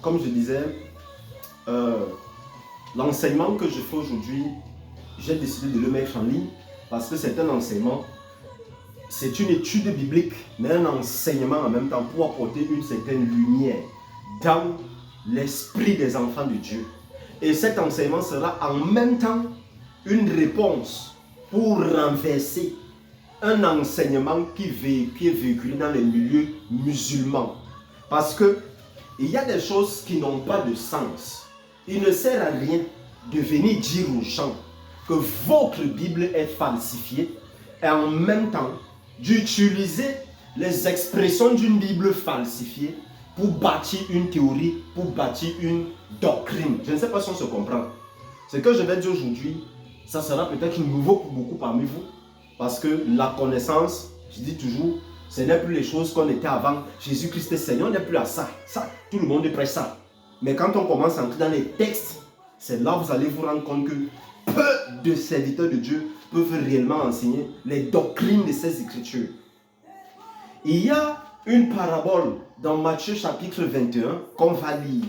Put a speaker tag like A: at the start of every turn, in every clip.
A: comme je disais, l'enseignement que je fais aujourd'hui, j'ai décidé de le mettre en ligne parce que c'est un enseignement, c'est une étude biblique, mais un enseignement en même temps pour apporter une certaine lumière dans l'esprit des enfants de Dieu. Et cet enseignement sera en même temps une réponse pour renverser un enseignement qui est véhiculé dans les milieux musulmans. Parce que il y a des choses qui n'ont pas de sens. Il ne sert à rien de venir dire aux gens que votre Bible est falsifiée et en même temps d'utiliser les expressions d'une Bible falsifiée pour bâtir une théorie, pour bâtir une doctrine. Je ne sais pas si on se comprend. Ce que je vais dire aujourd'hui, ça sera peut-être nouveau pour beaucoup parmi vous, parce que la connaissance, je dis toujours, ce n'est plus les choses qu'on était avant. Jésus-Christ est Seigneur, on n'est plus à ça. Ça, tout le monde est prêt ça. Mais quand on commence à entrer dans les textes, c'est là que vous allez vous rendre compte que peu de serviteurs de Dieu peuvent réellement enseigner les doctrines de ces Écritures. Il y a une parabole dans Matthieu chapitre 21 qu'on va lire.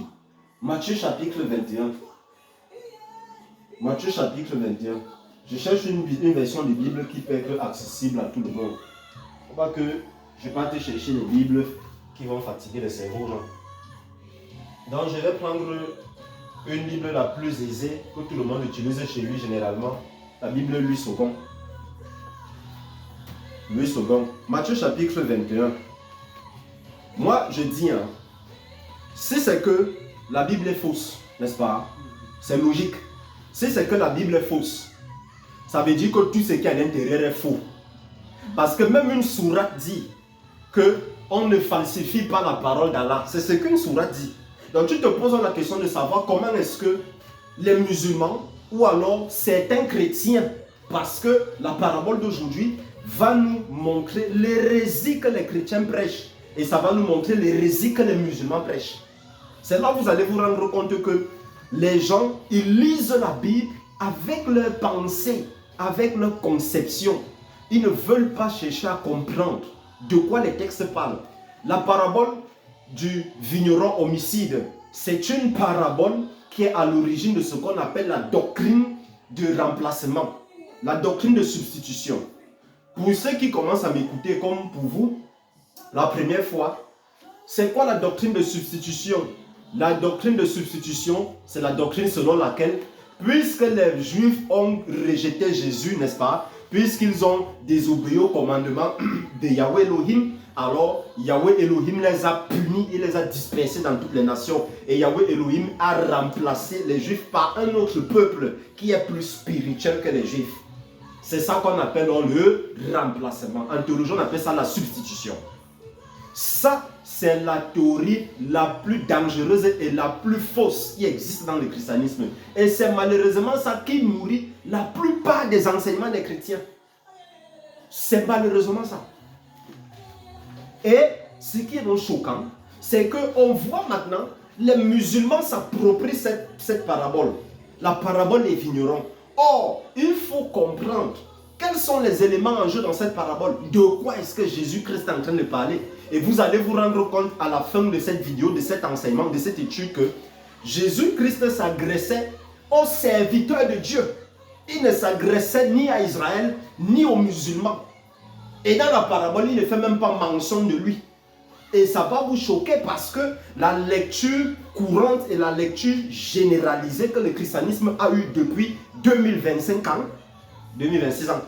A: Matthieu chapitre 21. Matthieu chapitre 21. Je cherche une version de Bible qui peut être accessible à tout le monde. Faut pas que je parte chercher les Bibles qui vont fatiguer les cerveaux. Donc je vais prendre une Bible la plus aisée que tout le monde utilise chez lui généralement. La Bible Louis II. Louis II. Matthieu chapitre 21. Moi je dis, si c'est que la Bible est fausse, n'est-ce pas? C'est logique. Si c'est que la Bible est fausse, ça veut dire que tout ce qui est à l'intérieur est faux. Parce que même une sourate dit qu'on ne falsifie pas la parole d'Allah. C'est ce qu'une sourate dit. Donc tu te poses la question de savoir comment est-ce que les musulmans ou alors certains chrétiens, parce que la parabole d'aujourd'hui va nous montrer l'hérésie que les chrétiens prêchent et ça va nous montrer l'hérésie que les musulmans prêchent. C'est là que vous allez vous rendre compte que les gens, ils lisent la Bible avec leurs pensées, avec leur conception. Ils ne veulent pas chercher à comprendre de quoi les textes parlent. La parabole du vigneron homicide, c'est une parabole qui est à l'origine de ce qu'on appelle la doctrine de remplacement, la doctrine de substitution. Pour ceux qui commencent à m'écouter comme pour vous, la première fois, c'est quoi la doctrine de substitution? La doctrine de substitution, c'est la doctrine selon laquelle, puisque les Juifs ont rejeté Jésus, n'est-ce pas? Puisqu'ils ont désobéi au commandement de Yahweh Elohim, alors Yahweh Elohim les a punis et les a dispersés dans toutes les nations. Et Yahweh Elohim a remplacé les Juifs par un autre peuple qui est plus spirituel que les Juifs. C'est ça qu'on appelle le remplacement. En théologie, on appelle ça la substitution. Ça, c'est la théorie la plus dangereuse et la plus fausse qui existe dans le christianisme. Et c'est malheureusement ça qui nourrit la plupart des enseignements des chrétiens. C'est malheureusement ça. Et ce qui est donc choquant, c'est qu'on voit maintenant les musulmans s'approprient cette parabole. La parabole des vignerons. Or, il faut comprendre quels sont les éléments en jeu dans cette parabole. De quoi est-ce que Jésus-Christ est en train de parler? Et vous allez vous rendre compte à la fin de cette vidéo, de cet enseignement, de cette étude que Jésus-Christ s'adressait aux serviteurs de Dieu. Il ne s'adressait ni à Israël, ni aux musulmans. Et dans la parabole, il ne fait même pas mention de lui. Et ça va vous choquer parce que la lecture courante et la lecture généralisée que le christianisme a eue depuis 2025 ans, 2026 ans,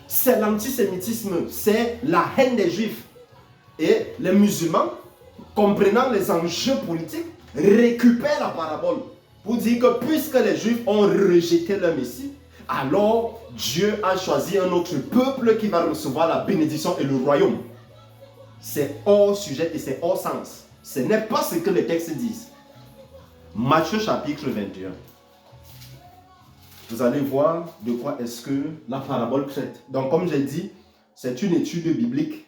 A: c'est l'antisémitisme, c'est la haine des Juifs. Et les musulmans, comprenant les enjeux politiques, récupèrent la parabole pour dire que puisque les Juifs ont rejeté leur Messie, alors Dieu a choisi un autre peuple qui va recevoir la bénédiction et le royaume. C'est hors sujet et c'est hors sens. Ce n'est pas ce que les textes disent. Matthieu chapitre 21. Vous allez voir de quoi est-ce que la parabole traite. Donc comme j'ai dit, c'est une étude biblique.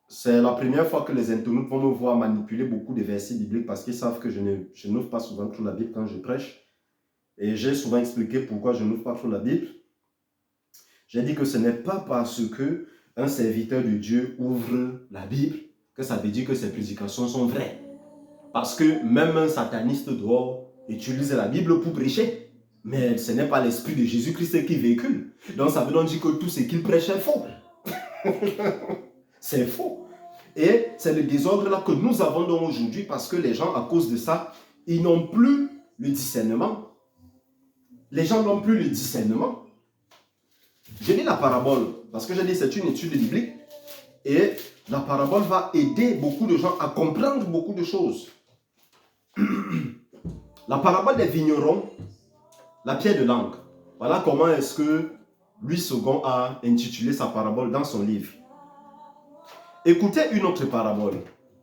A: C'est la première fois que les internautes vont me voir manipuler beaucoup de versets bibliques parce qu'ils savent que je n'ouvre pas souvent trop la Bible quand je prêche. Et j'ai souvent expliqué pourquoi je n'ouvre pas trop la Bible. J'ai dit que ce n'est pas parce que un serviteur de Dieu ouvre la Bible que ça veut dire que ses prédications sont vraies. Parce que même un sataniste dehors utilise la Bible pour prêcher. Mais ce n'est pas l'esprit de Jésus-Christ qui véhicule. Donc ça veut donc dire que tout ce qu'il prêche est faux. C'est faux. Et c'est le désordre là que nous avons donc aujourd'hui parce que les gens, à cause de ça, ils n'ont plus le discernement. Les gens n'ont plus le discernement. Je lis la parabole parce que j'ai dit c'est une étude biblique et la parabole va aider beaucoup de gens à comprendre beaucoup de choses. La parabole des vignerons, la pierre de langue. Voilà comment est-ce que Louis II a intitulé sa parabole dans son livre. Écoutez une autre parabole.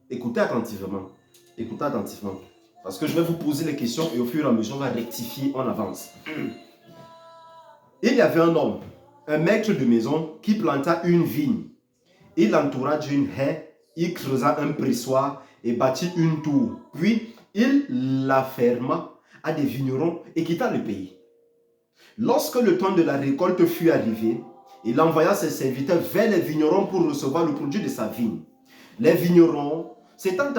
A: Écoutez attentivement. Écoutez attentivement. Parce que je vais vous poser les questions et au fur et à mesure, on va rectifier en avance. Il y avait un homme, un maître de maison, qui planta une vigne. Il l'entoura d'une haie, il creusa un pressoir et bâtit une tour. Puis, il la ferma à des vignerons et quitta le pays. Lorsque le temps de la récolte fut arrivé, il envoya ses serviteurs vers les vignerons pour recevoir le produit de sa vigne. Les vignerons, s'étant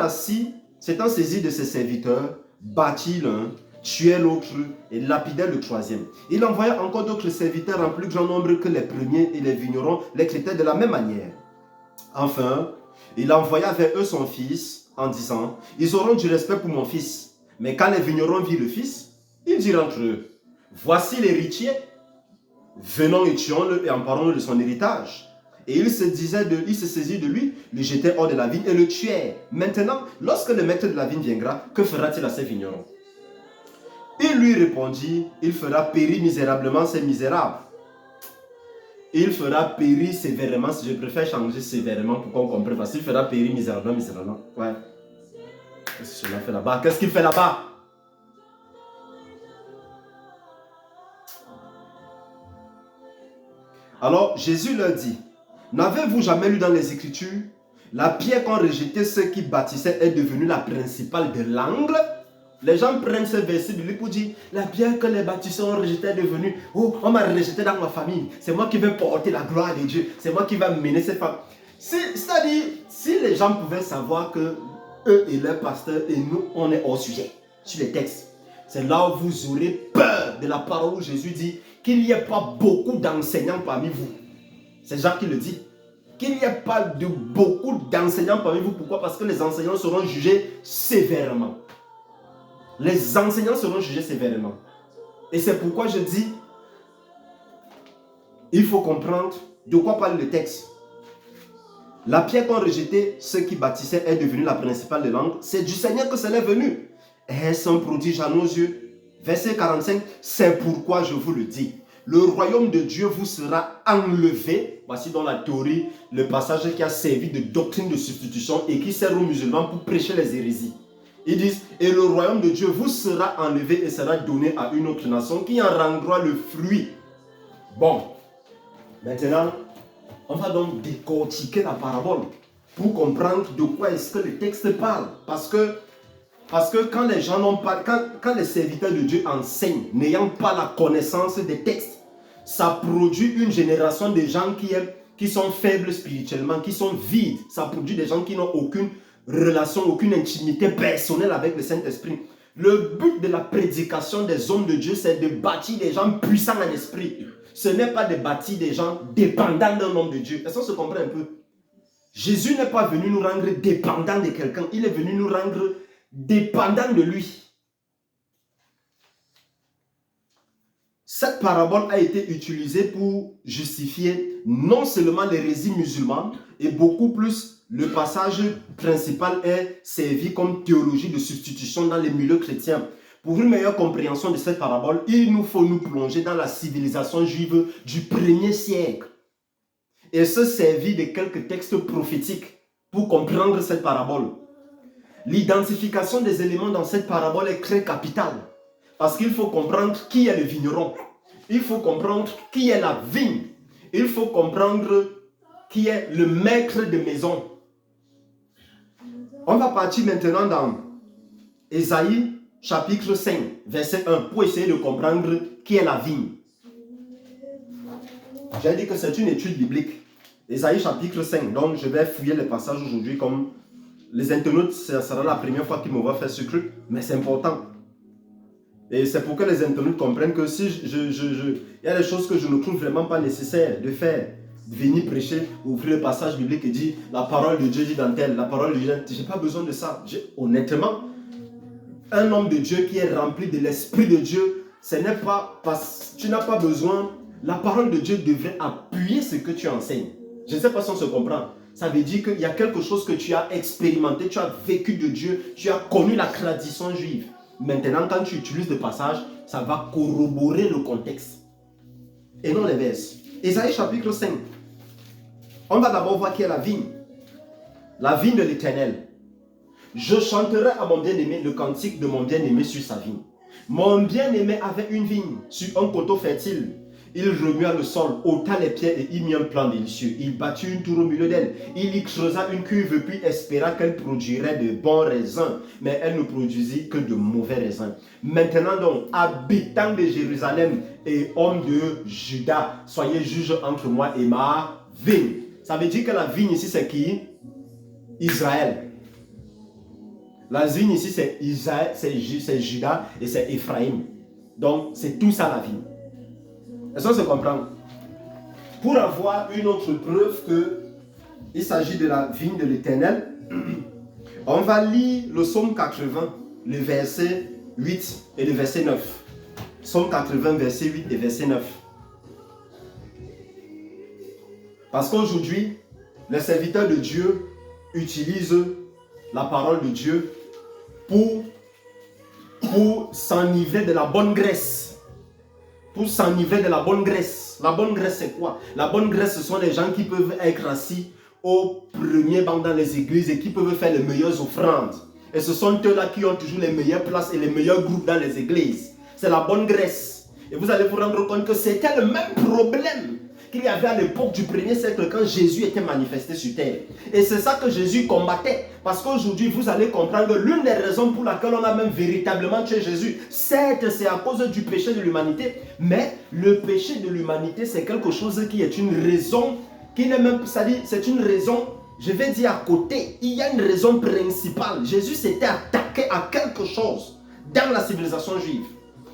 A: saisis de ses serviteurs, battirent l'un, tuèrent l'autre et lapidèrent le troisième. Il envoya encore d'autres serviteurs en plus grand nombre que les premiers et les vignerons les traitaient de la même manière. Enfin, il envoya vers eux son fils en disant, « Ils auront du respect pour mon fils. » Mais quand les vignerons virent le fils, ils dirent entre eux, « Voici l'héritier. Venons et tuons-le et emparons-le de son héritage. » Et il se saisit de lui, le jetait hors de la vigne et le tuèrent. Maintenant, lorsque le maître de la vigne viendra, que fera-t-il à ces vignerons? Il lui répondit, il fera périr misérablement ces misérables. Il fera périr sévèrement, je préfère changer sévèrement pour qu'on comprenne, parce qu'il fera périr misérablement. Ouais. Qu'est-ce que cela fait là-bas? Qu'est-ce qu'il fait là-bas? Alors Jésus leur dit, n'avez-vous jamais lu dans les Écritures, la pierre qu'ont rejeté ceux qui bâtissaient est devenue la principale de l'angle? Les gens prennent ce verset de lui pour dire, la pierre que les bâtisseurs ont rejetée est devenue, oh, on m'a rejeté dans ma famille, c'est moi qui vais porter la gloire de Dieu, c'est moi qui vais mener ces femmes. C'est-à-dire, si les gens pouvaient savoir que eux et leurs pasteurs et nous, on est hors sujet sur les textes, c'est là où vous aurez peur de la parole où Jésus dit qu'il n'y ait pas beaucoup d'enseignants parmi vous. C'est Jacques qui le dit. Qu'il n'y ait pas de beaucoup d'enseignants parmi vous. Pourquoi? Parce que les enseignants seront jugés sévèrement. Les enseignants seront jugés sévèrement. Et c'est pourquoi je dis, il faut comprendre de quoi parle le texte. La pierre qu'ont rejeté ceux qui bâtissaient est devenue la principale de l'angle. C'est du Seigneur que cela est venu. Est-ce un prodige à nos yeux? Verset 45, c'est pourquoi je vous le dis. Le royaume de Dieu vous sera enlevé. Voici dans la théorie le passage qui a servi de doctrine de substitution et qui sert aux musulmans pour prêcher les hérésies. Ils disent, et le royaume de Dieu vous sera enlevé et sera donné à une autre nation qui en rendra le fruit. Bon, maintenant, on va donc décortiquer la parabole pour comprendre de quoi est-ce que le texte parle. Parce que quand les gens n'ont pas, quand les serviteurs de Dieu enseignent, n'ayant pas la connaissance des textes, ça produit une génération de gens qui sont faibles spirituellement, qui sont vides. Ça produit des gens qui n'ont aucune relation, aucune intimité personnelle avec le Saint-Esprit. Le but de la prédication des hommes de Dieu, c'est de bâtir des gens puissants en esprit. Ce n'est pas de bâtir des gens dépendants d'un homme de Dieu. Est-ce qu'on se comprend un peu? Jésus n'est pas venu nous rendre dépendants de quelqu'un. Il est venu nous rendre dépendants de lui. Cette parabole a été utilisée pour justifier non seulement l'hérésie musulmane, et beaucoup plus, le passage principal est servi comme théologie de substitution dans les milieux chrétiens. Pour une meilleure compréhension de cette parabole, il nous faut nous plonger dans la civilisation juive du 1er siècle et se servir de quelques textes prophétiques pour comprendre cette parabole. L'identification des éléments dans cette parabole est très capitale. Parce qu'il faut comprendre qui est le vigneron. Il faut comprendre qui est la vigne. Il faut comprendre qui est le maître de maison. On va partir maintenant dans Ésaïe chapitre 5, verset 1, pour essayer de comprendre qui est la vigne. J'ai dit que c'est une étude biblique. Ésaïe chapitre 5, donc je vais fouiller les passages aujourd'hui comme les internautes, ça sera la première fois qu'ils me voient faire ce truc, mais c'est important. Et c'est pour que les internautes comprennent que si il y a des choses que je ne trouve vraiment pas nécessaire de faire, de venir prêcher, ouvrir le passage biblique et dire la parole de Dieu dit dans tel, la parole de Dieu, je n'ai pas besoin de ça. Honnêtement, un homme de Dieu qui est rempli de l'Esprit de Dieu, ce n'est pas parce tu n'as pas besoin, la parole de Dieu devrait appuyer ce que tu enseignes. Je ne sais pas si on se comprend. Ça veut dire qu'il y a quelque chose que tu as expérimenté, tu as vécu de Dieu, tu as connu la tradition juive. Maintenant, quand tu utilises le passage, ça va corroborer le contexte. Et non les versets. Ésaïe chapitre 5. On va d'abord voir qui est la vigne. La vigne de l'Éternel. Je chanterai à mon bien-aimé le cantique de mon bien-aimé sur sa vigne. Mon bien-aimé avait une vigne sur un coteau fertile. Il remua le sol, ôta les pierres et y mit un plan délicieux. Il bâtit une tour au milieu d'elle. Il y creusa une cuve puis espéra qu'elle produirait de bons raisins. Mais elle ne produisit que de mauvais raisins. Maintenant donc, habitants de Jérusalem et hommes de Juda, soyez juges entre moi et ma vigne. Ça veut dire que la vigne ici c'est qui? Israël. La vigne ici c'est Israël, c'est Juda et c'est Ephraïm. Donc c'est tout ça la vigne. Est-ce qu'on se comprend? Pour avoir une autre preuve qu'il s'agit de la vigne de l'Éternel, on va lire le psaume 80, le verset 8 et le verset 9. Psaume 80, verset 8 et verset 9. Parce qu'aujourd'hui, les serviteurs de Dieu utilisent la parole de Dieu pour s'enivrer de la bonne graisse. Pour s'enivrer de la bonne graisse. La bonne graisse, c'est quoi? La bonne graisse, ce sont les gens qui peuvent être assis au premier banc dans les églises et qui peuvent faire les meilleures offrandes. Et ce sont eux-là qui ont toujours les meilleures places et les meilleurs groupes dans les églises. C'est la bonne graisse. Et vous allez vous rendre compte que c'était le même problème qu'il y avait à l'époque du 1er siècle quand Jésus était manifesté sur terre. Et c'est ça que Jésus combattait. Parce qu'aujourd'hui, vous allez comprendre que l'une des raisons pour laquelle on a même véritablement tué Jésus, certes, c'est à cause du péché de l'humanité, mais le péché de l'humanité, c'est quelque chose qui est une raison, qui n'est même, c'est-à-dire, c'est une raison, je vais dire à côté, il y a une raison principale. Jésus s'était attaqué à quelque chose dans la civilisation juive.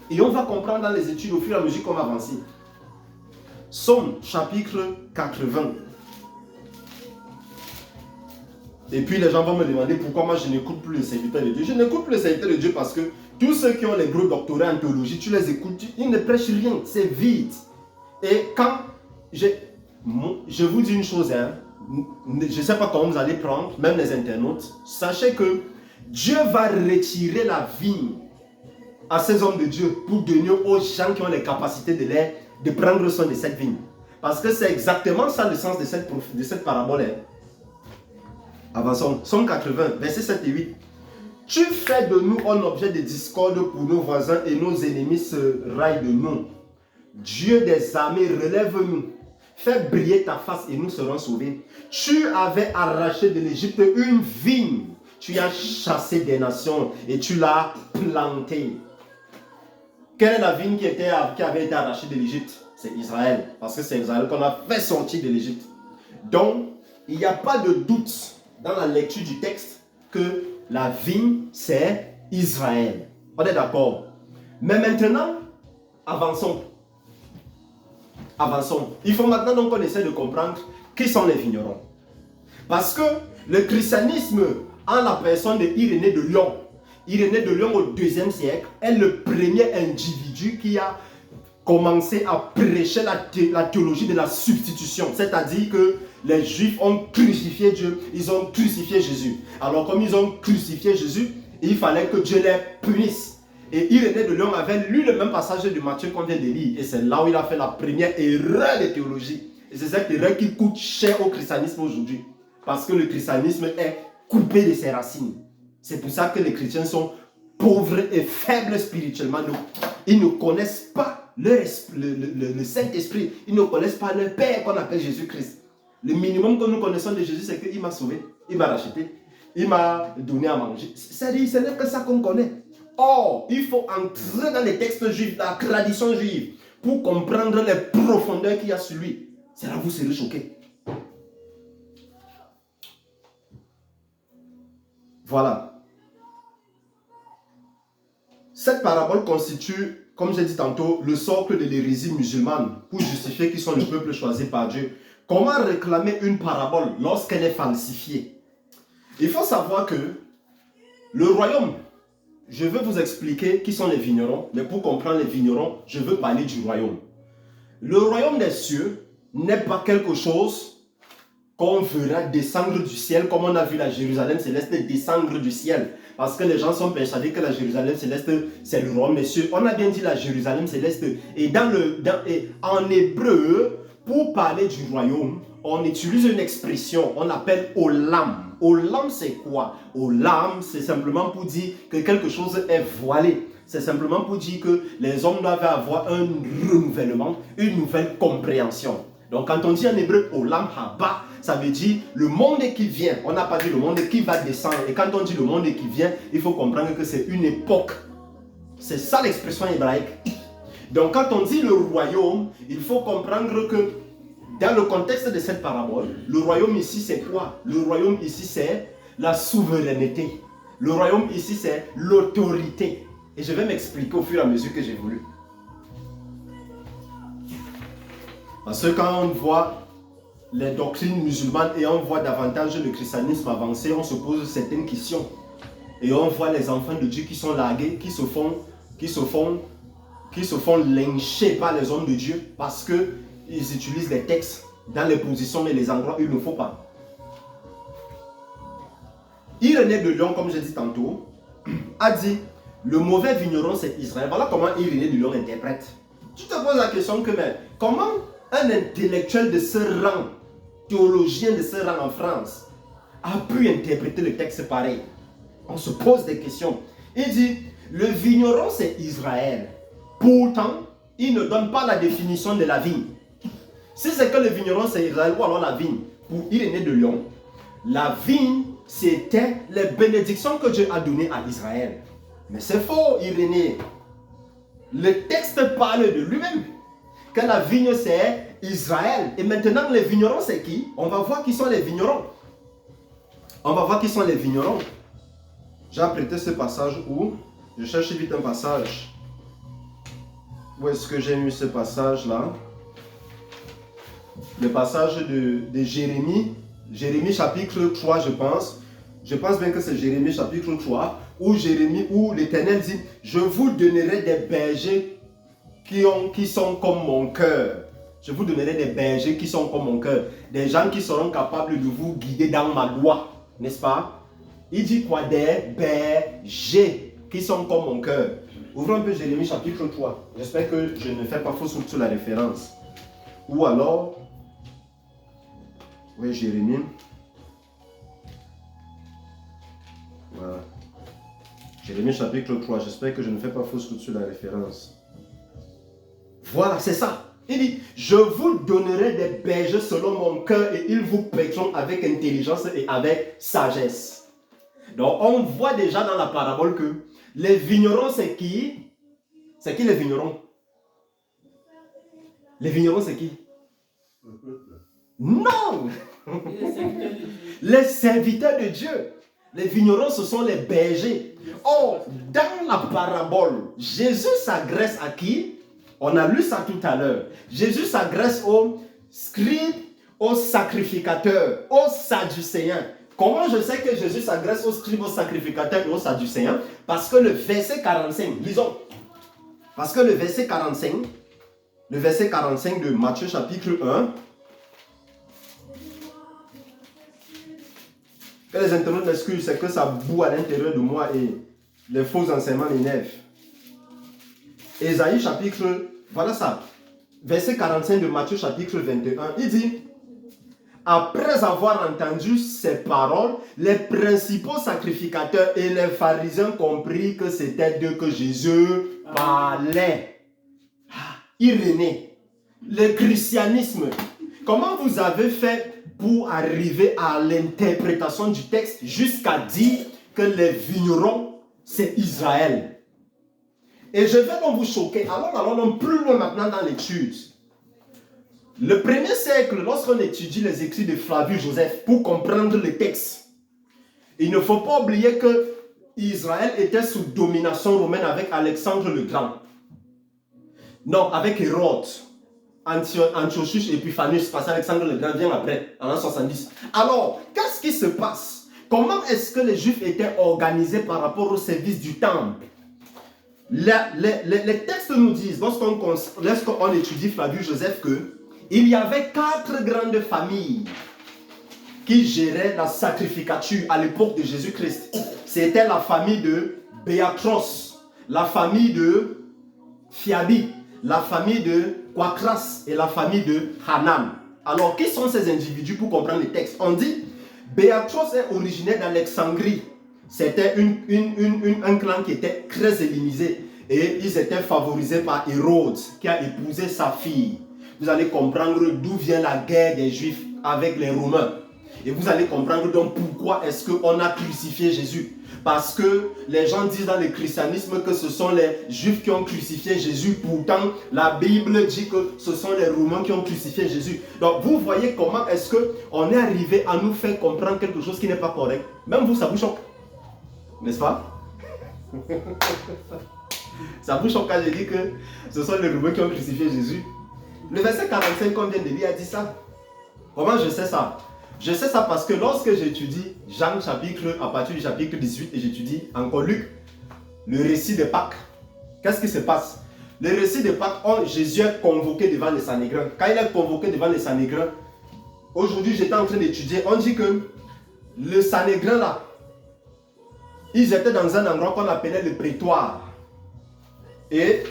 A: Et on va comprendre dans les études au fur et à mesure qu'on va avancer. Psaume chapitre 80. Et puis les gens vont me demander pourquoi moi je n'écoute plus les serviteurs de Dieu. Je n'écoute plus les serviteurs de Dieu parce que tous ceux qui ont les gros doctorats en théologie, tu les écoutes, ils ne prêchent rien, c'est vide. Et quand je vous dis une chose, hein, je ne sais pas comment vous allez prendre, même les internautes, sachez que Dieu va retirer la vigne à ces hommes de Dieu pour donner aux gens qui ont les capacités de prendre soin de cette vigne. Parce que c'est exactement ça le sens de cette parabole. Hein. Avançons. Psaume 80, versets 7 et 8. Tu fais de nous un objet de discorde pour nos voisins et nos ennemis se raillent de nous. Dieu des armées, relève-nous. Fais briller ta face et nous serons sauvés. Tu avais arraché de l'Égypte une vigne. Tu as chassé des nations et tu l'as plantée. Quelle est la vigne qui avait été arrachée de l'Égypte? C'est Israël. Parce que c'est Israël qu'on a fait sortir de l'Égypte. Donc, il n'y a pas de doute dans la lecture du texte que la vigne, c'est Israël. On est d'accord? Mais maintenant, avançons. Avançons. Il faut maintenant donc qu'on essaie de comprendre qui sont les vignerons. Parce que le christianisme, en la personne d'Irénée de Lyon, Irénée de Lyon au IIe siècle, est le premier individu qui a commencé à prêcher la théologie de la substitution. C'est-à-dire que les Juifs ont crucifié Dieu, ils ont crucifié Jésus. Alors comme ils ont crucifié Jésus, il fallait que Dieu les punisse. Et Irénée de Lyon avait lu le même passage de Matthieu qu'on vient de lire. Et c'est là où il a fait la première erreur de théologie. Et c'est cette erreur qui coûte cher au christianisme aujourd'hui. Parce que le christianisme est coupé de ses racines. C'est pour ça que les chrétiens sont pauvres et faibles spirituellement. Ils ne connaissent pas le Saint-Esprit. Ils ne connaissent pas le Père qu'on appelle Jésus-Christ. Le minimum que nous connaissons de Jésus, c'est qu'il m'a sauvé, il m'a racheté, il m'a donné à manger. C'est-à-dire, ce n'est que ça qu'on connaît. Or, il faut entrer dans les textes juifs, la tradition juive, pour comprendre les profondeurs qu'il y a sur lui. C'est là que vous serez choqués. Voilà. Cette parabole constitue, comme j'ai dit tantôt, le socle de l'hérésie musulmane pour justifier qu'ils sont le peuple choisi par Dieu. Comment réclamer une parabole lorsqu'elle est falsifiée? Il faut savoir que le royaume, je veux vous expliquer qui sont les vignerons, mais pour comprendre les vignerons, je veux parler du royaume. Le royaume des cieux n'est pas quelque chose qu'on verra descendre du ciel, comme on a vu la Jérusalem céleste descendre du ciel. Parce que les gens sont persuadés que la Jérusalem céleste, c'est le royaume des cieux. On a bien dit la Jérusalem céleste. Et en hébreu, pour parler du royaume, on utilise une expression, on appelle olam. Olam, c'est quoi? Olam, c'est simplement pour dire que quelque chose est voilé. C'est simplement pour dire que les hommes doivent avoir un renouvellement, une nouvelle compréhension. Donc quand on dit en hébreu olam haba, ça veut dire le monde qui vient. On n'a pas dit le monde qui va descendre. Et quand on dit le monde qui vient, il faut comprendre que c'est une époque. C'est ça l'expression hébraïque. Donc quand on dit le royaume, il faut comprendre que dans le contexte de cette parabole, le royaume ici c'est quoi? Le royaume ici c'est la souveraineté. Le royaume ici c'est l'autorité. Et je vais m'expliquer au fur et à mesure que j'évolue. Parce que quand on voit les doctrines musulmanes et on voit davantage le christianisme avancer, on se pose certaines questions. Et on voit les enfants de Dieu qui sont largués, qui se font lyncher par les hommes de Dieu parce qu'ils utilisent les textes dans les positions et les endroits où il ne faut pas. Irénée de Lyon, comme j'ai dit tantôt, a dit le mauvais vigneron c'est Israël. Voilà comment Irénée de Lyon interprète. Tu te poses la question que mais comment un intellectuel de ce rang, théologien de ce rang en France, a pu interpréter le texte pareil? On se pose des questions. Il dit, le vigneron c'est Israël. Pourtant, il ne donne pas la définition de la vigne. Si c'est que le vigneron c'est Israël ou alors la vigne, pour Irénée de Lyon, la vigne c'était les bénédictions que Dieu a données à Israël. Mais c'est faux, Irénée. Le texte parle de lui-même. Que la vigne c'est Israël. Et maintenant les vignerons c'est qui? On va voir qui sont les vignerons. On va voir qui sont les vignerons. J'ai apprêté ce passage où je cherche vite un passage. Où est-ce que j'ai mis ce passage là? Le passage de Jérémie. Jérémie chapitre 3 je pense. Je pense bien que c'est Jérémie chapitre 3 où l'Éternel dit je vous donnerai des bergers qui sont comme mon cœur. Je vous donnerai des bergers qui sont comme mon cœur. Des gens qui seront capables de vous guider dans ma loi. N'est-ce pas? Il dit quoi? Des bergers qui sont comme mon cœur. Ouvrons un peu Jérémie chapitre 3. J'espère que je ne fais pas fausse route sur la référence. Ou alors... Oui, Jérémie. Voilà. Jérémie chapitre 3. J'espère que je ne fais pas fausse route sur la référence. Voilà, c'est ça. Il dit, je vous donnerai des bergers selon mon cœur et ils vous paîtront avec intelligence et avec sagesse. Donc, on voit déjà dans la parabole que les vignerons, c'est qui? C'est qui les vignerons? Les vignerons, c'est qui? Non! Les serviteurs de Dieu. Les vignerons, ce sont les bergers. Or, dans la parabole, Jésus s'adresse à qui? On a lu ça tout à l'heure. Jésus s'adresse aux scribes, aux sacrificateurs, aux sadducéens. Comment je sais que Jésus s'adresse aux scribes, aux sacrificateurs et aux sadducéens? Parce que le verset 45, lisons. Parce que le verset 45 de Matthieu chapitre 1, que les internautes m'excusent, c'est que ça boue à l'intérieur de moi et les faux enseignements m'énervent. Ésaïe chapitre, voilà ça, verset 45 de Matthieu chapitre 21, il dit, après avoir entendu ces paroles, les principaux sacrificateurs et les pharisiens comprirent que c'était d'eux que Jésus parlait. Irénée, le christianisme, comment vous avez fait pour arriver à l'interprétation du texte jusqu'à dire que les vignerons, c'est Israël? Et je vais donc vous choquer. Allons plus loin maintenant dans l'étude. Le premier siècle, lorsqu'on étudie les écrits de Flavius Joseph pour comprendre le texte, Il ne faut pas oublier que Israël était sous domination romaine avec Alexandre le Grand. Non, avec Hérode, Antiochus Epiphanes, parce qu'Alexandre le Grand vient après, en l'an 70. Alors, qu'est-ce qui se passe? Comment est-ce que les Juifs étaient organisés par rapport au service du temple? Les textes nous disent, lorsqu'on étudie Flavius Joseph, qu'il y avait 4 grandes familles qui géraient la sacrificature à l'époque de Jésus-Christ. C'était la famille de Béatros, la famille de Fiabi, la famille de Quacras et la famille de Hanan. Alors, qui sont ces individus pour comprendre les textes? On dit, Béatros est originaire d'Alexandrie. C'était un clan qui était très hellénisé et ils étaient favorisés par Hérode qui a épousé sa fille. Vous allez comprendre d'où vient la guerre des Juifs avec les Romains. Et vous allez comprendre donc pourquoi est-ce qu'on a crucifié Jésus. Parce que les gens disent dans le christianisme que ce sont les Juifs qui ont crucifié Jésus. Pourtant, la Bible dit que ce sont les Romains qui ont crucifié Jésus. Donc, vous voyez comment est-ce qu'on est arrivé à nous faire comprendre quelque chose qui n'est pas correct. Même vous, ça vous choque. N'est-ce pas? Ça vous choque quand je dis que ce sont les Romains qui ont crucifié Jésus. Le verset 45 qu'on vient de lire a dit ça. Comment je sais ça? Je sais ça parce que lorsque j'étudie Jean chapitre, à partir du chapitre 18 et j'étudie encore Luc, le récit de Pâques, qu'est-ce qui se passe? Le récit de Pâques, Jésus est convoqué devant les Sanhédrins. Quand il est convoqué devant les Sanhédrins, aujourd'hui j'étais en train d'étudier, on dit que le Sanhédrin là, ils étaient dans un endroit qu'on appelait le prétoire. Et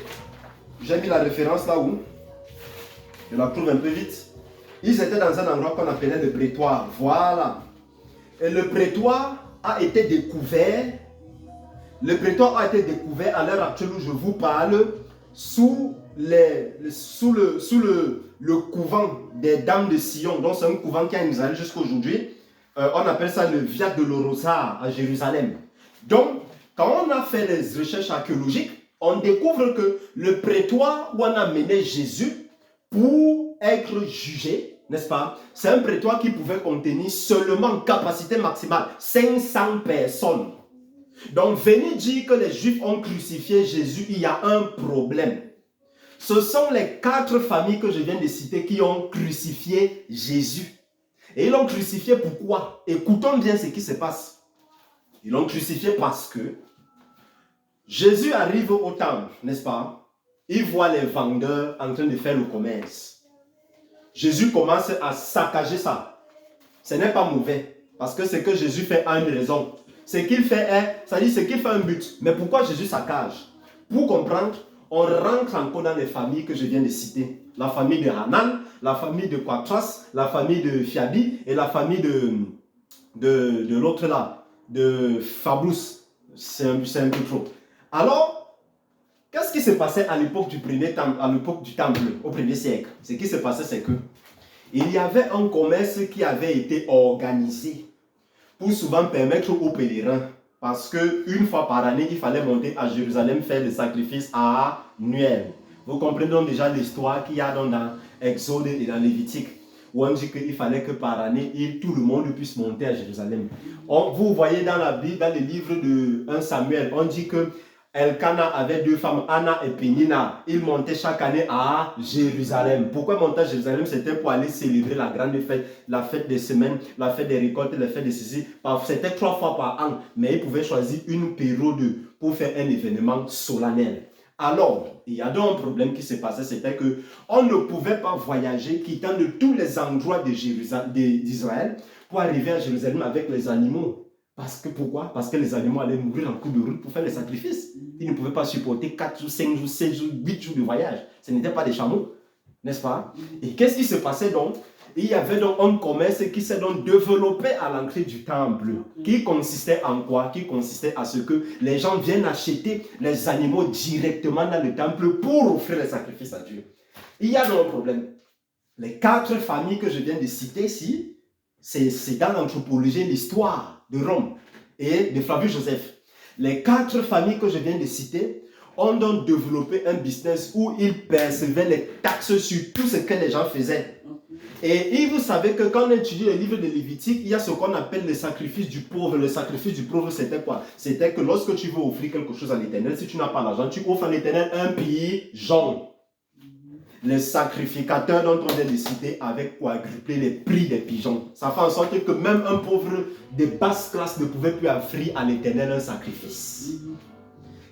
A: j'ai mis la référence là où, je la trouve un peu vite. Ils étaient dans un endroit qu'on appelait le prétoire. Voilà. Et le prétoire a été découvert. Le prétoire a été découvert à l'heure actuelle où je vous parle sous le couvent des Dames de Sion. Donc c'est un couvent qui est en Israël jusqu'à aujourd'hui. On appelle ça le Via Dolorosa à Jérusalem. Donc, quand on a fait les recherches archéologiques, on découvre que le prétoire où on a mené Jésus pour être jugé, n'est-ce pas? C'est un prétoire qui pouvait contenir seulement capacité maximale 500 personnes. Donc, venir dire que les Juifs ont crucifié Jésus, il y a un problème. Ce sont les 4 familles que je viens de citer qui ont crucifié Jésus. Et ils l'ont crucifié pourquoi? Écoutons bien ce qui se passe. Ils l'ont crucifié parce que Jésus arrive au temple, n'est-ce pas? Il voit les vendeurs en train de faire le commerce. Jésus commence à saccager ça. Ce n'est pas mauvais. Parce que ce que Jésus fait a une raison. Ce qu'il fait est, c'est-à-dire ce qu'il fait un but. Mais pourquoi Jésus saccage? Pour comprendre, on rentre encore dans les familles que je viens de citer. La famille de Hanan, la famille de Quatras, la famille de Fiabi et la famille de l'autre là, de Fabrus. C'est un peu trop. Alors, qu'est-ce qui se passait à l'époque du premier temple, à l'époque du temple, au 1er siècle? Ce qui se passait, c'est que il y avait un commerce qui avait été organisé pour souvent permettre aux pèlerins, parce qu'une fois par année, il fallait monter à Jérusalem faire des sacrifices annuels. Vous comprenez donc déjà l'histoire qu'il y a dans Exode et dans Lévitique, où on dit qu'il fallait que par année, tout le monde puisse monter à Jérusalem. Vous voyez dans la Bible, dans le livre de 1 Samuel, on dit que Elkana avait 2 femmes, Anna et Pénina. Ils montaient chaque année à Jérusalem. Pourquoi monter à Jérusalem? C'était pour aller célébrer la grande fête, la fête des semaines, la fête des récoltes, la fête des ceci. C'était 3 fois par an, mais ils pouvaient choisir une période pour faire un événement solennel. Alors, il y a donc un problème qui se passait, c'était qu'on ne pouvait pas voyager quittant de tous les endroits d'Israël pour arriver à Jérusalem avec les animaux. Parce que pourquoi? Parce que les animaux allaient mourir en cours de route pour faire les sacrifices. Ils ne pouvaient pas supporter 4 jours, 5 jours, 16 jours, 8 jours de voyage. Ce n'étaient pas des chameaux, n'est-ce pas? Et qu'est-ce qui se passait donc? Il y avait donc un commerce qui s'est donc développé à l'entrée du temple. Qui consistait en quoi? Qui consistait à ce que les gens viennent acheter les animaux directement dans le temple pour offrir les sacrifices à Dieu. Il y a donc un problème. Les 4 familles que je viens de citer ici, c'est dans l'anthropologie, l'histoire de Rome et de Flavius Joseph. Les 4 familles que je viens de citer ont donc développé un business où ils percevaient les taxes sur tout ce que les gens faisaient. Et vous savez que quand on étudie le livre de Lévitique, il y a ce qu'on appelle le sacrifice du pauvre. Le sacrifice du pauvre, c'était quoi? C'était que lorsque tu veux offrir quelque chose à l'Éternel, si tu n'as pas l'argent, tu offres à l'Éternel un pigeon. Les sacrificateurs dont on vient de citer avaient quadruplé les prix des pigeons. Ça fait en sorte que même un pauvre de basse classe ne pouvait plus offrir à l'Éternel un sacrifice.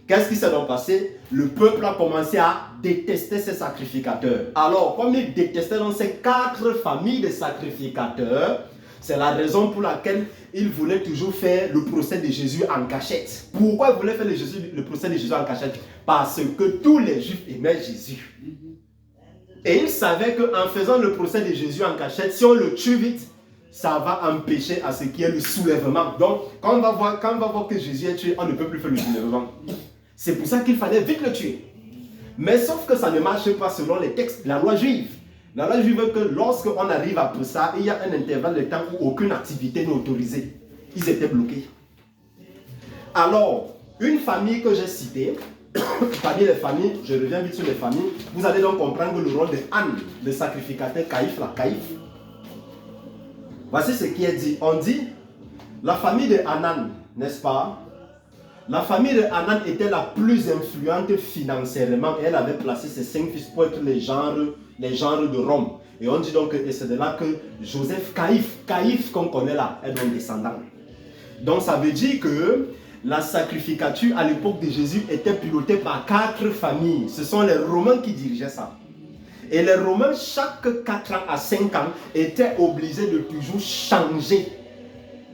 A: Qu'est-ce qui s'est donc passé? Le peuple a commencé à détester ces sacrificateurs. Alors, comme ils détestaient dans ces 4 familles de sacrificateurs, c'est la raison pour laquelle ils voulaient toujours faire le procès de Jésus en cachette. Pourquoi ils voulaient faire le procès de Jésus en cachette? Parce que tous les Juifs aimaient Jésus. Et ils savaient qu'en faisant le procès de Jésus en cachette, si on le tue vite, ça va empêcher à ce qu'il y ait le soulèvement. Donc, quand on va voir que Jésus est tué, on ne peut plus faire le soulèvement. C'est pour ça qu'il fallait vite le tuer. Mais sauf que ça ne marche pas selon les textes de la loi juive. La loi juive veut que lorsqu'on arrive après ça, il y a un intervalle de temps où aucune activité n'est autorisée. Ils étaient bloqués. Alors, une famille que j'ai citée, parmi les familles, je reviens vite sur les familles, vous allez donc comprendre le rôle de Anne, le sacrificateur Caïphe, la Caïphe. Voici ce qui est dit. On dit, la famille de Hanan, n'est-ce pas? La famille de Hanan était la plus influente financièrement et elle avait placé ses 5 fils pour être les genres de Rome. Et on dit donc que c'est de là que Joseph Caïphe qu'on connaît là, est donc descendant. Donc ça veut dire que la sacrificature à l'époque de Jésus était pilotée par 4 familles. Ce sont les Romains qui dirigeaient ça. Et les Romains, chaque 4 ans à 5 ans, étaient obligés de toujours changer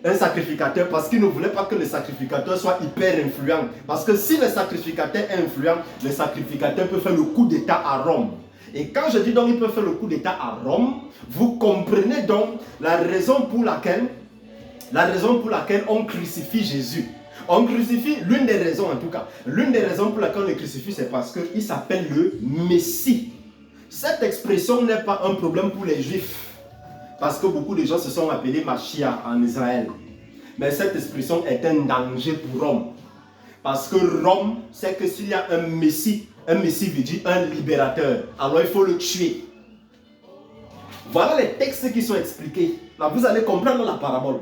A: un sacrificateur parce qu'ils ne voulaient pas que le sacrificateur soit hyper influent. Parce que si le sacrificateur est influent, le sacrificateur peut faire le coup d'état à Rome. Et quand je dis donc il peut faire le coup d'état à Rome, vous comprenez donc la raison pour laquelle on crucifie Jésus. On crucifie, l'une des raisons en tout cas, l'une des raisons pour laquelle on le crucifie, c'est parce qu'il s'appelle le Messie. Cette expression n'est pas un problème pour les Juifs. Parce que beaucoup de gens se sont appelés Mashiach en Israël. Mais cette expression est un danger pour Rome. Parce que Rome sait que s'il y a un Messie veut dire un libérateur. Alors il faut le tuer. Voilà les textes qui sont expliqués. Là, vous allez comprendre la parabole.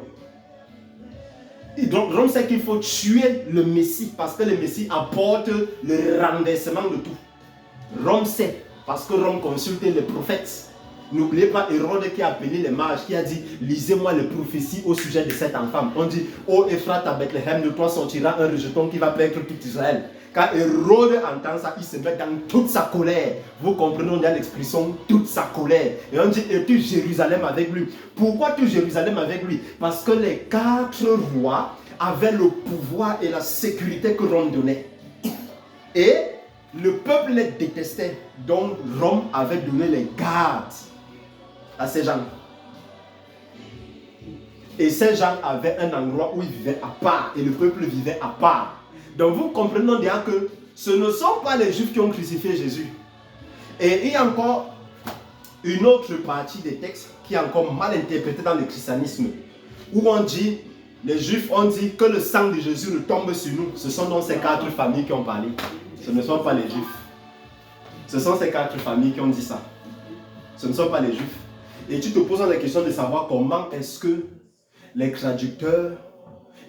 A: Et donc Rome sait qu'il faut tuer le Messie. Parce que le Messie apporte le renversement de tout. Rome sait. Parce que Rome consulte les prophètes. N'oubliez pas Hérode qui a appelé les mages, qui a dit, lisez-moi les prophéties au sujet de cette enfant. On dit, ô Ephrata, Bethléem, de toi sortira un rejeton qui va perdre tout Israël. Quand Hérode entend ça, il se met dans toute sa colère. Vous comprenez, on a l'expression toute sa colère. Et on dit, et tu Jérusalem avec lui. Pourquoi tu Jérusalem avec lui? Parce que les 4 rois avaient le pouvoir et la sécurité que Rome donnait. Et le peuple les détestait. Donc Rome avait donné les gardes à ces gens. Et ces gens avaient un endroit où ils vivaient à part. Et le peuple vivait à part. Donc vous comprenez déjà que ce ne sont pas les Juifs qui ont crucifié Jésus. Et il y a encore une autre partie des textes qui est encore mal interprétée dans le christianisme. Où on dit, les Juifs ont dit que le sang de Jésus retombe sur nous. Ce sont donc ces 4 familles qui ont parlé. Ce ne sont pas les Juifs. Ce sont ces 4 familles qui ont dit ça. Ce ne sont pas les Juifs. Et tu te poses la question de savoir comment est-ce que les traducteurs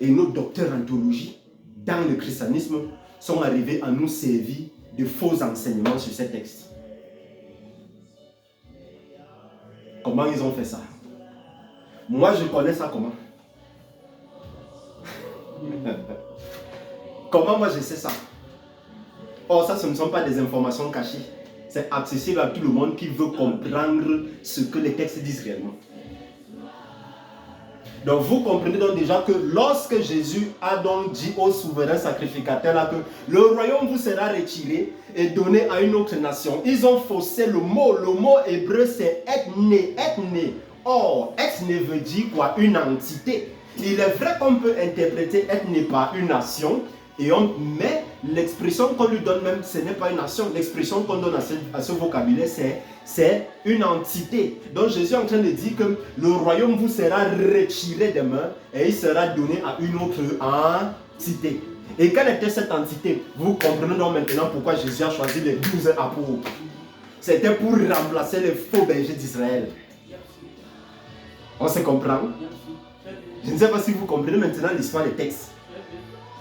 A: et nos docteurs en théologie dans le christianisme sont arrivés à nous servir de faux enseignements sur ces textes. Comment ils ont fait ça? Moi, je connais ça comment? Comment moi je sais ça? Or, ça, ce ne sont pas des informations cachées. C'est accessible à tout le monde qui veut comprendre ce que les textes disent réellement. Donc, vous comprenez donc déjà que lorsque Jésus a donc dit au souverain sacrificateur là que le royaume vous sera retiré et donné à une autre nation, ils ont faussé le mot. Le mot hébreu c'est ethne. Or, ethne veut dire quoi? Une entité. Il est vrai qu'on peut interpréter ethne par une nation, mais l'expression qu'on lui donne même, ce n'est pas une nation. L'expression qu'on donne à ce vocabulaire, c'est une entité. Donc Jésus est en train de dire que le royaume vous sera retiré des mains et il sera donné à une autre entité. Et quelle était cette entité? Vous comprenez donc maintenant pourquoi Jésus a choisi les 12 apôtres. C'était pour remplacer les faux bergers d'Israël. On se comprend? Je ne sais pas si vous comprenez maintenant l'histoire des textes.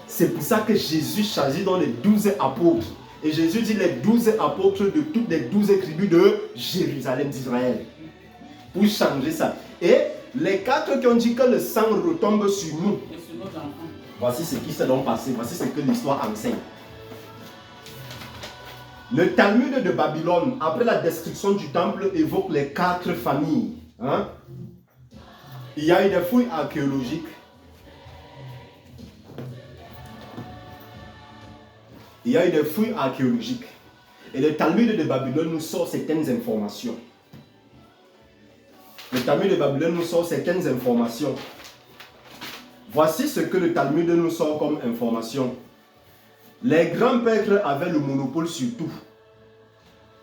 A: C'est pour ça que Jésus choisit dans les 12 apôtres. Et Jésus dit les 12 apôtres de toutes les 12 tribus de Jérusalem d'Israël. Pour changer ça. Et les 4 qui ont dit que le sang retombe sur nous. Voici ce qui s'est donc passé. Voici ce que l'histoire enseigne. Le Talmud de Babylone, après la destruction du temple, évoque les 4 familles. Hein? Il y a eu des fouilles archéologiques. Il y a eu des fouilles archéologiques. Et le Talmud de Babylone nous sort certaines informations. Le Talmud de Babylone nous sort certaines informations. Voici ce que le Talmud nous sort comme information. Les grands prêtres avaient le monopole sur tout.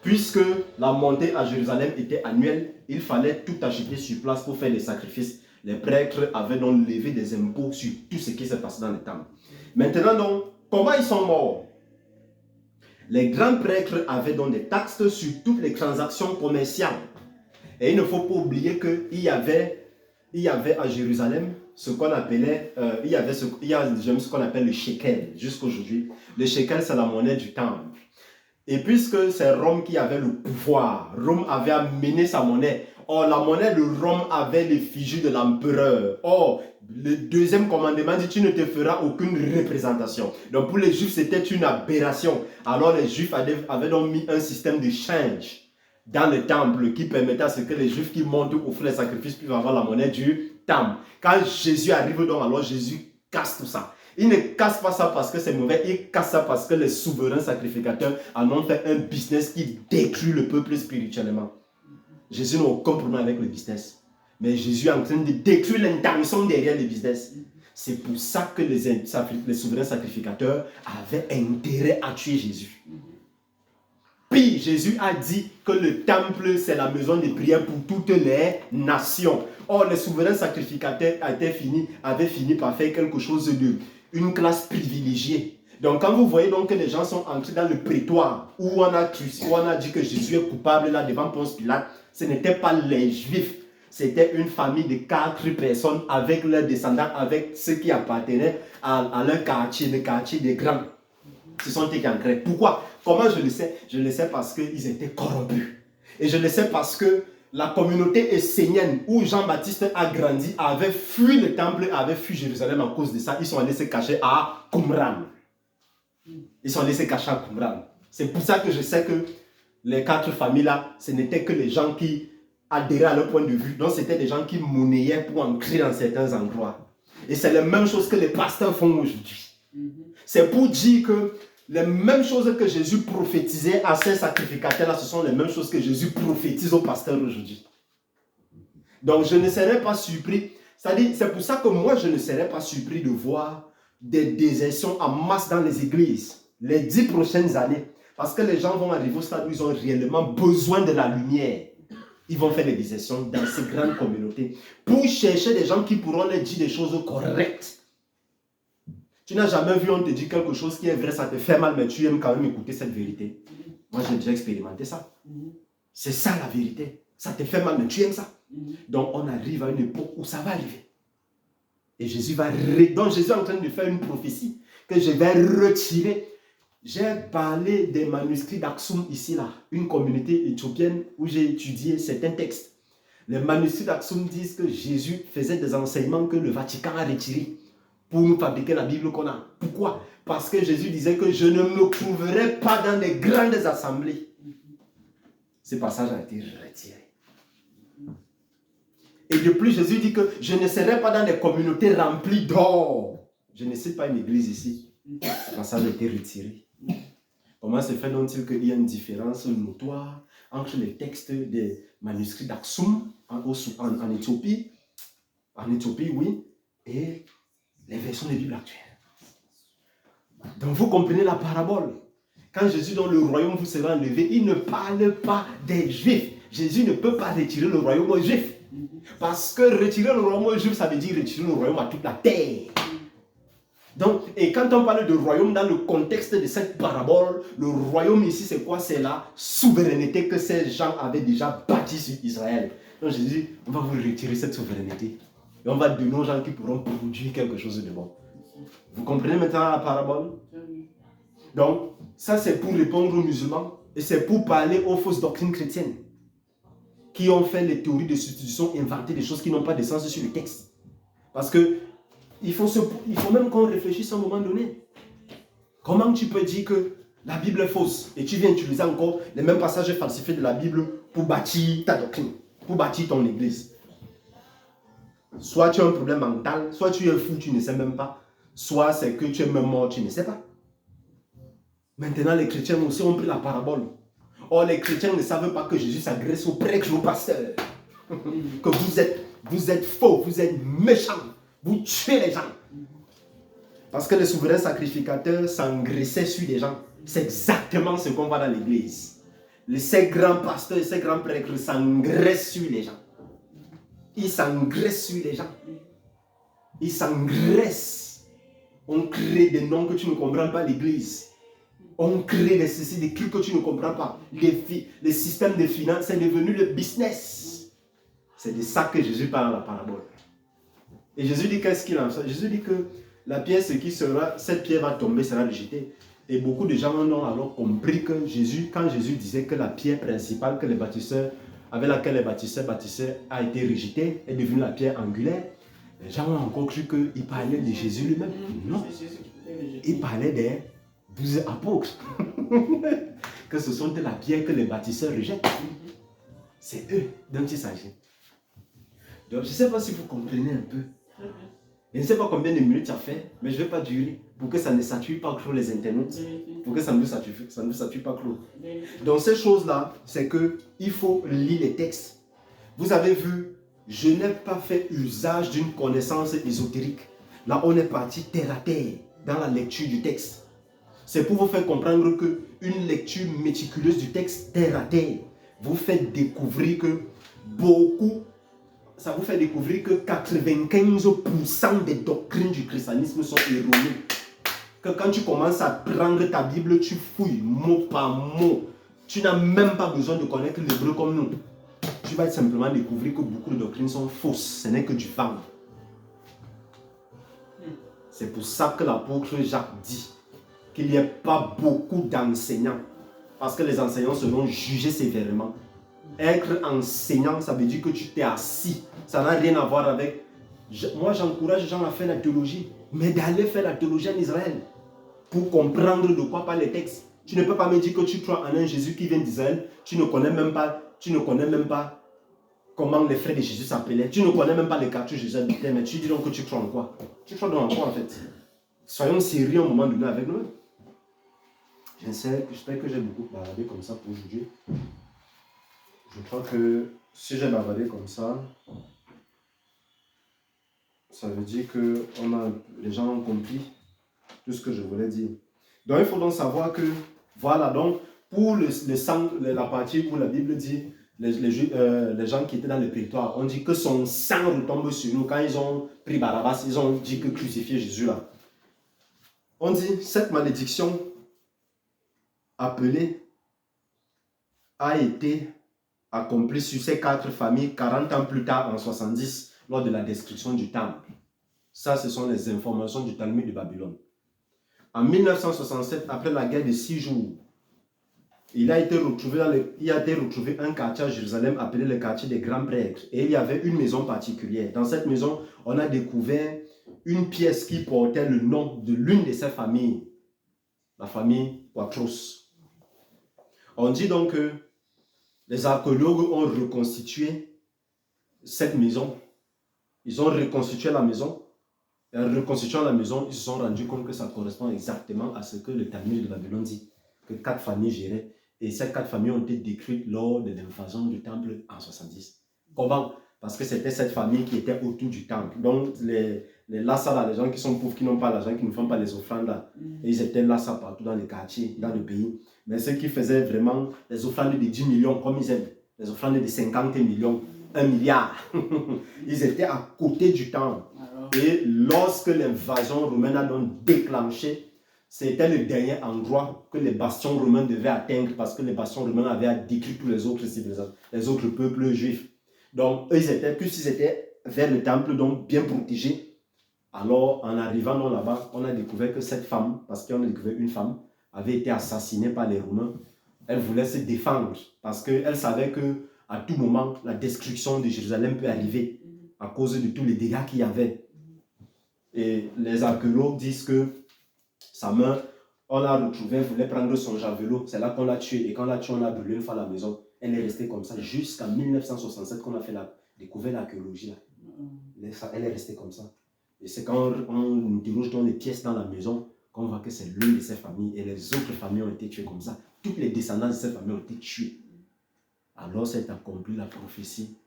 A: Puisque la montée à Jérusalem était annuelle, il fallait tout acheter sur place pour faire des sacrifices. Les prêtres avaient donc levé des impôts sur tout ce qui s'est passé dans le temple. Maintenant donc, comment ils sont morts? Les grands prêtres avaient donc des taxes sur toutes les transactions commerciales. Et il ne faut pas oublier qu'il y avait à Jérusalem ce qu'on appelait, il y a ce qu'on appelle le shekel jusqu'aujourd'hui. Le shekel, c'est la monnaie du temple. Et puisque c'est Rome qui avait le pouvoir, Rome avait amené sa monnaie. Or, la monnaie de Rome avait l'effigie de l'empereur. Or, le deuxième commandement dit, tu ne te feras aucune représentation. Donc, pour les Juifs, c'était une aberration. Alors, les Juifs avaient donc mis un système de change dans le temple qui permettait à ce que les Juifs qui montent pour offrir les sacrifices puissent avoir la monnaie du temple. Quand Jésus arrive donc, alors Jésus casse tout ça. Il ne casse pas ça parce que c'est mauvais, il casse ça parce que les souverains sacrificateurs en ont fait un business qui détruit le peuple spirituellement. Jésus n'a aucun problème avec le business. Mais Jésus est en train de détruire l'intention derrière le business. C'est pour ça que les souverains sacrificateurs avaient intérêt à tuer Jésus. Puis Jésus a dit que le temple, c'est la maison de prière pour toutes les nations. Or, les souverains sacrificateurs avaient fini par faire quelque chose une classe privilégiée. Donc, quand vous voyez donc que les gens sont entrés dans le prétoire où on a dit que Jésus est coupable là devant Ponce Pilate, ce n'était pas les Juifs. C'était une famille de 4 personnes avec leurs descendants, avec ceux qui appartenaient à leur quartier, le quartier des grands. Ce sont eux qui entraient. Pourquoi? Comment je le sais? Je le sais parce qu'ils étaient corrompus. Et je le sais parce que la communauté essénienne où Jean-Baptiste a grandi avait fui le temple, avait fui Jérusalem à cause de ça. Ils sont allés se cacher à Qumran. Ils sont allés se cacher à Qumran. C'est pour ça que je sais que les 4 familles-là, ce n'étaient que les gens qui adhéraient à leur point de vue. Donc, c'était des gens qui monnayaient pour entrer dans certains endroits. Et c'est la même chose que les pasteurs font aujourd'hui. C'est pour dire que les mêmes choses que Jésus prophétisait à ces sacrificateurs-là, ce sont les mêmes choses que Jésus prophétise aux pasteurs aujourd'hui. Donc, je ne serais pas surpris. C'est-à-dire, c'est pour ça que moi, je ne serais pas surpris de voir des désertions en masse dans les églises les 10 prochaines années. Parce que les gens vont arriver au stade où ils ont réellement besoin de la lumière. Ils vont faire des désertions dans ces grandes communautés pour chercher des gens qui pourront leur dire des choses correctes. Tu n'as jamais vu, on te dit quelque chose qui est vrai, ça te fait mal, mais tu aimes quand même écouter cette vérité. Moi, j'ai déjà expérimenté ça. C'est ça la vérité. Ça te fait mal, mais tu aimes ça. Donc, on arrive à une époque où ça va arriver. Et Jésus donc, Jésus est en train de faire une prophétie que je vais retirer. J'ai parlé des manuscrits d'Aksum ici, là. Une communauté éthiopienne où j'ai étudié certains textes. Les manuscrits d'Aksum disent que Jésus faisait des enseignements que le Vatican a retirés pour nous fabriquer la Bible qu'on a. Pourquoi? Parce que Jésus disait que je ne me trouverai pas dans les grandes assemblées. Ce passage a été retiré. Et de plus, Jésus dit que je ne serai pas dans des communautés remplies d'or. Je ne cite pas une église ici. Ce passage a été retiré. Comment se fait donc-il qu'il y a une différence notoire entre les textes des manuscrits d'Aksum en Éthiopie, oui, et les versions de la Bible actuelle. Donc vous comprenez la parabole. Quand Jésus dans le royaume vous sera enlevé, il ne parle pas des Juifs. Jésus ne peut pas retirer le royaume aux Juifs. Parce que retirer le royaume aux Juifs, ça veut dire retirer le royaume à toute la terre. Donc, et quand on parle de royaume dans le contexte de cette parabole, le royaume ici, c'est quoi? C'est la souveraineté que ces gens avaient déjà bâtie sur Israël. Donc Jésus dit, on va vous retirer cette souveraineté. Et on va donner aux gens qui pourront produire quelque chose de bon. Vous comprenez maintenant la parabole? Donc, ça c'est pour répondre aux musulmans. Et c'est pour parler aux fausses doctrines chrétiennes. Qui ont fait les théories de substitution, inventé des choses qui n'ont pas de sens sur le texte. Parce que il faut même qu'on réfléchisse à un moment donné. Comment tu peux dire que la Bible est fausse et tu viens utiliser encore les mêmes passages falsifiés de la Bible pour bâtir ta doctrine, pour bâtir ton église? Soit tu as un problème mental, soit tu es fou, tu ne sais même pas, soit c'est que tu es même mort, tu ne sais pas. Maintenant, les chrétiens aussi ont pris la parabole. Or, les chrétiens ne savent pas que Jésus s'agresse aux prêtres, aux pasteurs. Que vous êtes faux, vous êtes méchants. Vous tuez les gens. Parce que les souverains sacrificateurs s'engraissaient sur les gens. C'est exactement ce qu'on voit dans l'église. Ces grands pasteurs et ces grands prêtres s'engraissent sur les gens. Ils s'engraissent sur les gens. Ils s'engraissent. On crée des noms que tu ne comprends pas l'église. On crée des trucs que tu ne comprends pas. Les systèmes de finances, c'est devenu le business. C'est de ça que Jésus parle dans la parabole. Et Jésus dit qu'est-ce qu'il en fait? Jésus dit que la pièce qui sera, cette pierre va tomber, sera rejetée. Et beaucoup de gens ont alors compris que Jésus, quand Jésus disait que la pierre principale que les bâtisseurs, avec laquelle les bâtisseurs a été rejetée, est devenue la pierre angulaire, les gens ont encore cru qu'il parlait de Jésus lui-même. Non. Il parlait des 12 apôtres. Que ce sont la pierre que les bâtisseurs rejettent. C'est eux dont il s'agit. Donc je ne sais pas si vous comprenez un peu. Je ne sais pas combien de minutes ça fait, mais je ne vais pas durer pour que ça ne sature pas trop les internautes. Pour que ça ne sature pas trop. Donc ces choses-là, c'est qu'il faut lire les textes. Vous avez vu, je n'ai pas fait usage d'une connaissance ésotérique. Là, on est parti terre à terre dans la lecture du texte. C'est pour vous faire comprendre qu'une lecture méticuleuse du texte terre à terre vous fait découvrir que ça vous fait découvrir que 95% des doctrines du christianisme sont erronées. Que quand tu commences à prendre ta Bible, tu fouilles mot par mot. Tu n'as même pas besoin de connaître l'hébreu comme nous. Tu vas simplement découvrir que beaucoup de doctrines sont fausses. Ce n'est que du vent. C'est pour ça que l'apôtre Jacques dit qu'il n'y a pas beaucoup d'enseignants. Parce que les enseignants seront jugés sévèrement. Être enseignant, ça veut dire que tu t'es assis. Ça n'a rien à voir avec... Moi, j'encourage les gens à faire la théologie. Mais d'aller faire la théologie en Israël. Pour comprendre de quoi parlent les textes. Tu ne peux pas me dire que tu crois en un Jésus qui vient d'Israël. Tu ne connais même pas comment les frères de Jésus s'appelaient. Tu ne connais même pas les quartiers de Jésus habitait. Mais tu dis donc que tu crois en quoi? Tu crois donc en quoi en fait? Soyons sérieux à un moment donné avec nous. J'espère que j'ai beaucoup bavardé comme ça pour aujourd'hui. Je crois que si j'ai bavardé comme ça, ça veut dire que les gens ont compris tout ce que je voulais dire. Donc il faut donc savoir que, voilà, donc pour le sang, la partie où la Bible dit, les gens qui étaient dans le territoire, on dit que son sang retombe sur nous. Quand ils ont pris Barabbas, ils ont dit que crucifier Jésus là. On dit, cette malédiction appelée a été accomplie sur ces 4 familles 40 ans plus tard en 70 lors de la destruction du temple. Ça, ce sont les informations du Talmud de Babylone. En 1967, après la guerre de 6 jours, il a été retrouvé un quartier à Jérusalem appelé le quartier des grands prêtres. Et il y avait une maison particulière. Dans cette maison, on a découvert une pièce qui portait le nom de l'une de ces familles, la famille Quatros. On dit donc que les archéologues ont reconstitué cette maison. Ils ont reconstitué la maison. Et en reconstituant la maison, ils se sont rendus compte que ça correspond exactement à ce que le Talmud de Babylone dit, que 4 familles géraient. Et ces 4 familles ont été détruites lors de l'invasion du temple en 70. Comment? Parce que c'était cette famille qui était autour du temple. Donc les Lassa, là, les gens qui sont pauvres, qui n'ont pas l'argent, qui ne font pas les offrandes, là, et ils étaient Lassa partout dans les quartiers, dans le pays. Mais ceux qui faisaient vraiment les offrandes de 10 millions, comme ils aiment, les offrandes de 50 millions, 1 milliard. Ils étaient à côté du temps. Et lorsque l'invasion romaine a donc déclenché, c'était le dernier endroit que les bastions romains devaient atteindre parce que les bastions romains avaient détruit tous les autres civilisations, les autres peuples juifs. Donc, eux, puisqu'ils étaient vers le temple, donc bien protégés. Alors, en arrivant là-bas, on a découvert que cette femme, parce qu'on a découvert une femme, avait été assassinée par les Romains. Elle voulait se défendre parce qu'elle savait qu'à tout moment, la destruction de Jérusalem peut arriver à cause de tous les dégâts qu'il y avait. Et les archéologues disent que sa main, on l'a retrouvée, elle voulait prendre son javelot. C'est là qu'on l'a tuée. Et quand on l'a tuée, on a brûlé une fois la maison. Elle est restée comme ça jusqu'en 1967 qu'on a fait découvert l'archéologie. Elle est restée comme ça. Et c'est quand on interroge dans les pièces dans la maison qu'on voit que c'est l'une de ses familles et les autres familles ont été tuées comme ça. Toutes les descendants de cette famille ont été tués. Alors c'est accompli la prophétie.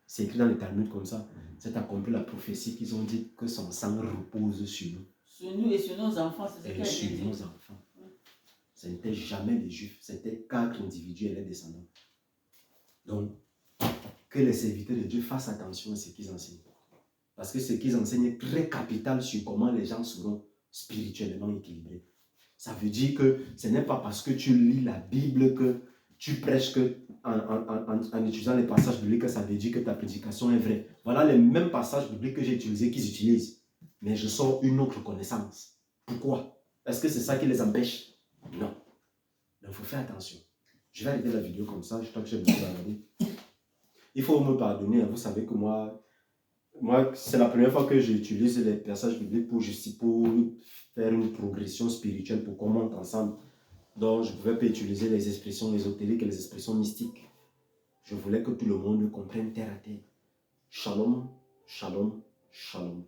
A: C'est écrit dans le Talmud comme ça. C'est accompli la prophétie qu'ils ont dit que son sang repose sur nous.
B: Sur nous et sur nos enfants, c'est ce
A: et sur nos enfants. Ce n'était jamais les Juifs, c'était 4 individus et les descendants. Donc, que les serviteurs de Dieu fassent attention à ce qu'ils enseignent. Parce que ce qu'ils enseignent est très capital sur comment les gens seront spirituellement équilibrés. Ça veut dire que ce n'est pas parce que tu lis la Bible que tu prêches que en utilisant les passages bibliques que ça veut dire que ta prédication est vraie. Voilà les mêmes passages bibliques que j'ai utilisés qu'ils utilisent. Mais je sors une autre connaissance. Pourquoi? Est-ce que c'est ça qui les empêche? Non. Donc il faut faire attention. Je vais arrêter la vidéo comme ça, je crois que j'ai beaucoup parlé. Il faut me pardonner, vous savez que moi c'est la première fois que j'utilise les passages bibliques pour faire une progression spirituelle, pour qu'on monte ensemble. Donc je ne pouvais pas utiliser les expressions ésotériques et les expressions mystiques. Je voulais que tout le monde comprenne terre à terre. Shalom, shalom, shalom.